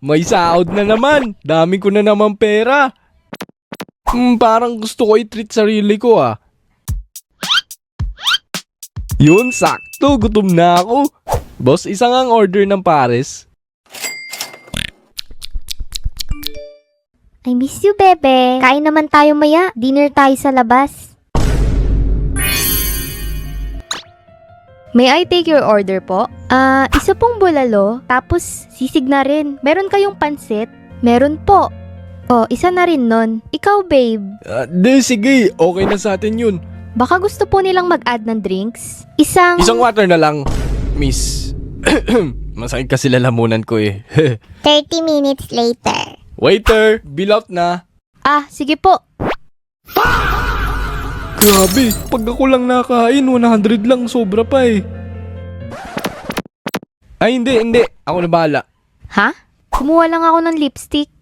May sahod na naman. Dami ko na naman pera. Parang gusto ko i-treat sarili ko ah. Yun, sakto. Gutom na ako. Boss, isang ang order ng pares. I miss you, bebe. Kain naman tayo maya. Dinner tayo sa labas. May I take your order po? Isa pong bulalo, tapos sisig na rin. Meron kayong pansit? Meron po. Oh, isa na rin nun. Ikaw, babe. Sige. Okay na sa atin yun. Baka gusto po nilang mag-add ng drinks? Isang Water na lang, miss. Masakit kasi lalamunan ko eh. 30 minutes later. Waiter, bill out na. sige po. Grabe, pag ako lang nakain, 100 lang, sobra pa eh. Ay, hindi. Ako na bahala. Ha? Kumuha lang ako ng lipstick.